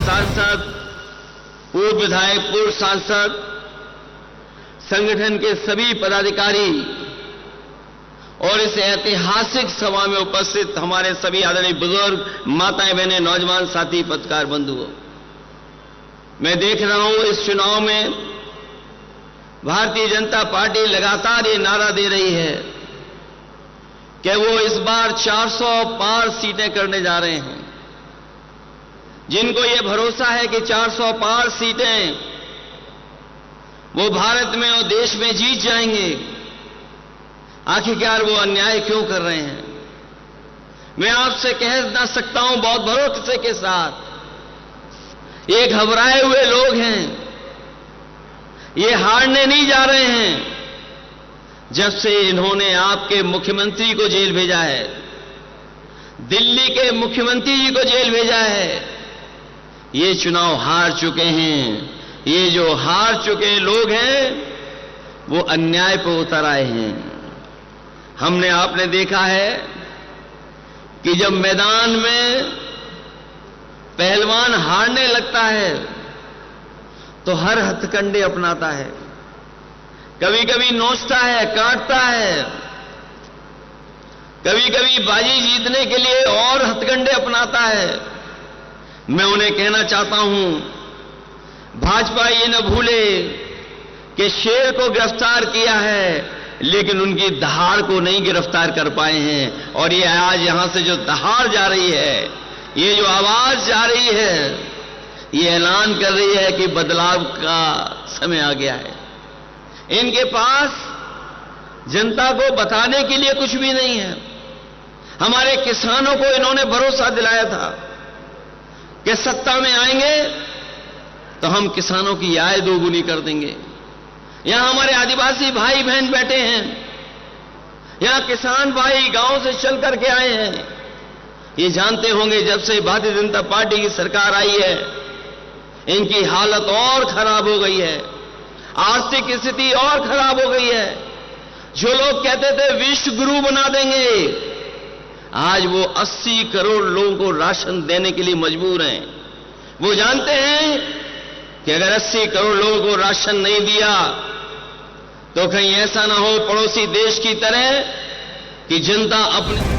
सांसद, पूर्व विधायक, पूर्व सांसद, संगठन के सभी पदाधिकारी और इस ऐतिहासिक सभा में उपस्थित हमारे सभी आदरणीय बुजुर्ग, माताएं, बहनें, नौजवान साथी, पत्रकार बंधुओं, मैं देख रहा हूं इस चुनाव में भारतीय जनता पार्टी लगातार ये नारा दे रही है कि वो इस बार 400 पार सीटें करने जा रहे हैं। जिनको ये भरोसा है कि 400 पार सीटें वो भारत में और देश में जीत जाएंगे, आखिरकार वो अन्याय क्यों कर रहे हैं? मैं आपसे कह ना सकता हूं बहुत भरोसे के साथ, ये घबराए हुए लोग हैं, ये हारने नहीं जा रहे हैं। जब से इन्होंने आपके मुख्यमंत्री को जेल भेजा है, दिल्ली के मुख्यमंत्री जी को जेल भेजा है, ये चुनाव हार चुके हैं। ये जो हार चुके लोग हैं वो अन्याय पर उतर आए हैं। आपने देखा है कि जब मैदान में पहलवान हारने लगता है तो हर हथकंडे अपनाता है, कभी कभी नोचता है, काटता है, कभी कभी बाजी जीतने के लिए और हथकंडे अपनाता है। मैं उन्हें कहना चाहता हूं, भाजपा ये न भूले कि शेर को गिरफ्तार किया है लेकिन उनकी दहाड़ को नहीं गिरफ्तार कर पाए हैं। और ये आज यहां से जो दहाड़ जा रही है, ये जो आवाज जा रही है, ये ऐलान कर रही है कि बदलाव का समय आ गया है। इनके पास जनता को बताने के लिए कुछ भी नहीं है। हमारे किसानों को इन्होंने भरोसा दिलाया था कि सत्ता में आएंगे तो हम किसानों की आय दोगुनी कर देंगे। यहां हमारे आदिवासी भाई बहन बैठे हैं, यहां किसान भाई गांव से चल करके आए हैं। ये जानते होंगे जब से भारतीय जनता पार्टी की सरकार आई है, इनकी हालत और खराब हो गई है, आर्थिक स्थिति और खराब हो गई है। जो लोग कहते थे विश्व गुरु बना देंगे, आज वो 80 करोड़ लोगों को राशन देने के लिए मजबूर हैं। वो जानते हैं कि अगर 80 करोड़ लोगों को राशन नहीं दिया तो कहीं ऐसा ना हो पड़ोसी देश की तरह कि जनता अपने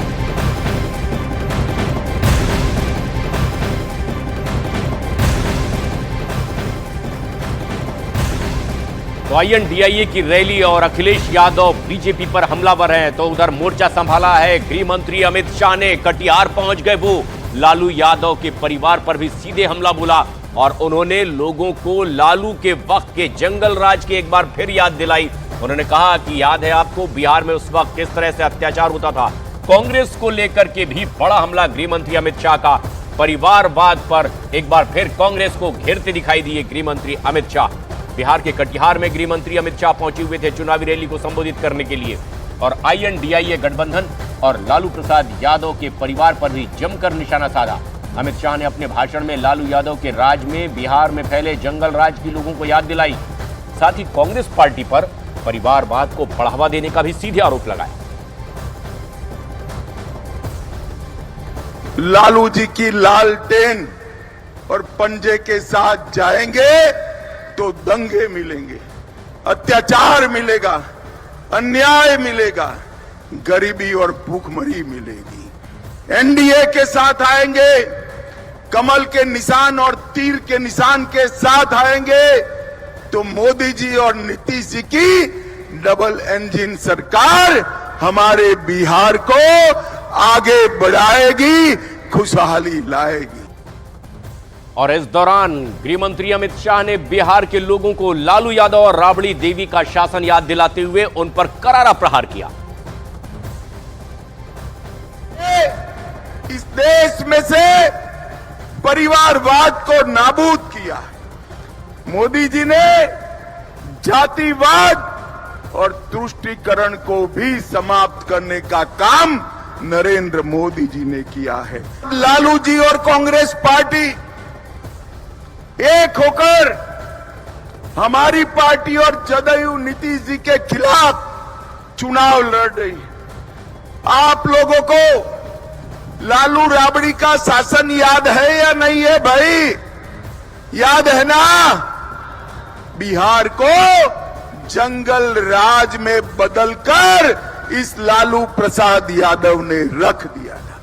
तो INDIA की रैली और अखिलेश यादव बीजेपी पर हमलावर हैं, तो उधर मोर्चा संभाला है गृह मंत्री अमित शाह ने। कटिहार पहुंच गए वो, लालू यादव के परिवार पर भी सीधे हमला बोला और उन्होंने लोगों को लालू के वक्त के जंगल राज की एक बार फिर याद दिलाई। उन्होंने कहा कि याद है आपको बिहार में उस वक्त किस तरह से अत्याचार होता था। कांग्रेस को लेकर के भी बड़ा हमला गृह मंत्री अमित शाह का। परिवारवाद पर एक बार फिर कांग्रेस को घेरते दिखाई दिए गृह मंत्री अमित शाह। बिहार के कटिहार में गृह मंत्री अमित शाह पहुंचे हुए थे चुनावी रैली को संबोधित करने के लिए और INDIA गठबंधन और लालू प्रसाद यादव के परिवार पर भी जमकर निशाना साधा। अमित शाह ने अपने भाषण में लालू यादव के राज में बिहार में फैले जंगल राज की लोगों को याद दिलाई। साथ ही कांग्रेस पार्टी पर परिवारवाद को बढ़ावा देने का भी सीधे आरोप लगाया। लालू जी की लालटेन और पंजे के साथ जाएंगे तो दंगे मिलेंगे, अत्याचार मिलेगा, अन्याय मिलेगा, गरीबी और भूखमरी मिलेगी। एनडीए के साथ आएंगे, कमल के निशान और तीर के निशान के साथ आएंगे तो मोदी जी और नीतीश जी की डबल इंजन सरकार हमारे बिहार को आगे बढ़ाएगी, खुशहाली लाएगी। और इस दौरान गृह मंत्री अमित शाह ने बिहार के लोगों को लालू यादव और राबड़ी देवी का शासन याद दिलाते हुए उन पर करारा प्रहार किया। इस देश में से परिवारवाद को नाबूद किया। मोदी जी ने जातिवाद और तुष्टीकरण को भी समाप्त करने का काम नरेंद्र मोदी जी ने किया है। लालू जी और कांग्रेस पार्टी एक होकर हमारी पार्टी और जदयू नीतीश जी के खिलाफ चुनाव लड़ रही है। आप लोगों को लालू राबड़ी का शासन याद है या नहीं है भाई? याद है ना, बिहार को जंगल राज में बदलकर इस लालू प्रसाद यादव ने रख दिया था।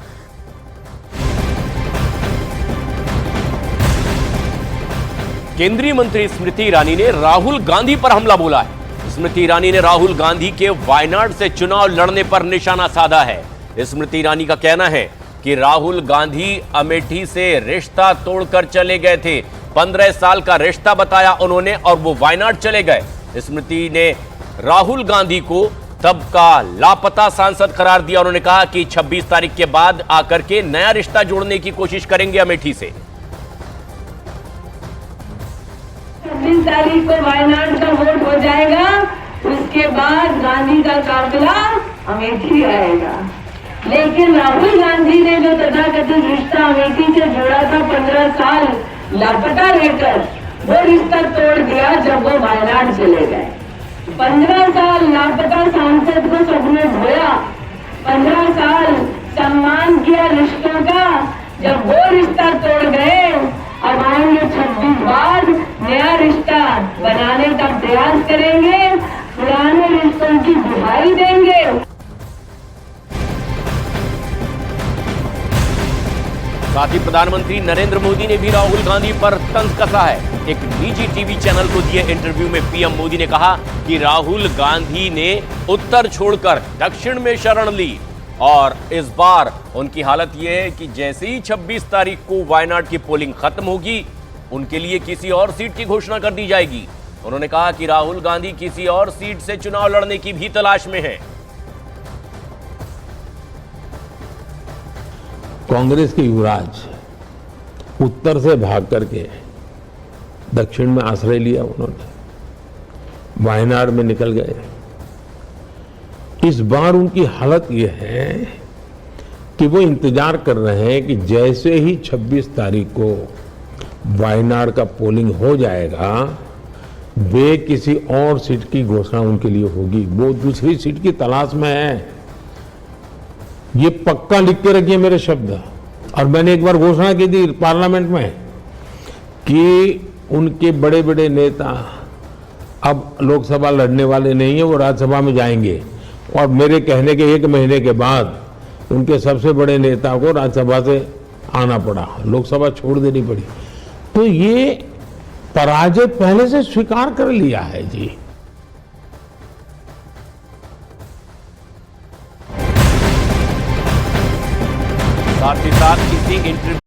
केंद्रीय मंत्री स्मृति ईरानी ने राहुल गांधी पर हमला बोला है। स्मृति ईरानी ने राहुल गांधी के वायनाड से चुनाव लड़ने पर निशाना साधा है। स्मृति ईरानी का कहना है कि राहुल गांधी अमेठी से रिश्ता तोड़कर चले गए थे। 15 साल का रिश्ता बताया उन्होंने और वो वायनाड चले गए। स्मृति ने राहुल गांधी को तब का लापता सांसद करार दिया। उन्होंने कहा कि 26 तारीख के बाद आकर के नया रिश्ता जोड़ने की कोशिश करेंगे अमेठी से। 26 तारीख को वायनाड का वोट हो जाएगा, उसके बाद गांधी का काफिला अमेठी आएगा। लेकिन राहुल गांधी ने जो तथाकथित रिश्ता अमेठी से जोड़ा था 15 साल लापता रहकर, वो रिश्ता तोड़ दिया जब वो वायनाड चले गए। 15 साल लापता सांसद को सबने धोया, 15 साल सम्मान किया रिश्तों का। जब वो रिश्ता तोड़ गए, अब आएंगे 26 बाद नया रिश्ता बनाने का प्रयास करेंगे, पुराने रिश्तों की दुहाई देंगे। साथ ही प्रधानमंत्री नरेंद्र मोदी ने भी राहुल गांधी पर तंज कसा है। एक निजी टीवी चैनल को दिए इंटरव्यू में पीएम मोदी ने कहा कि राहुल गांधी ने उत्तर छोड़कर दक्षिण में शरण ली और इस बार उनकी हालत यह है कि जैसे ही 26 तारीख को वायनाड की पोलिंग खत्म होगी, उनके लिए किसी और सीट की घोषणा कर दी जाएगी। उन्होंने कहा कि राहुल गांधी किसी और सीट से चुनाव लड़ने की भी तलाश में हैं। कांग्रेस के युवराज उत्तर से भाग करके दक्षिण में आश्रय लिया, उन्होंने वायनाड में निकल गए। इस बार उनकी हालत यह है कि वो इंतजार कर रहे हैं कि जैसे ही 26 तारीख को वायनाड का पोलिंग हो जाएगा, वे किसी और सीट की घोषणा उनके लिए होगी। वो दूसरी सीट की तलाश में है। ये पक्का लिख के रखिए मेरे शब्द। और मैंने एक बार घोषणा की थी पार्लियामेंट में कि उनके बड़े बड़े नेता अब लोकसभा लड़ने वाले नहीं है, वो राज्यसभा में जाएंगे। और मेरे कहने के 1 महीने के बाद उनके सबसे बड़े नेता को राज्यसभा से आना पड़ा, लोकसभा छोड़ देनी पड़ी। तो ये पराजय पहले से स्वीकार कर लिया है जी। साथ ही साथ किसी इंटरव्यू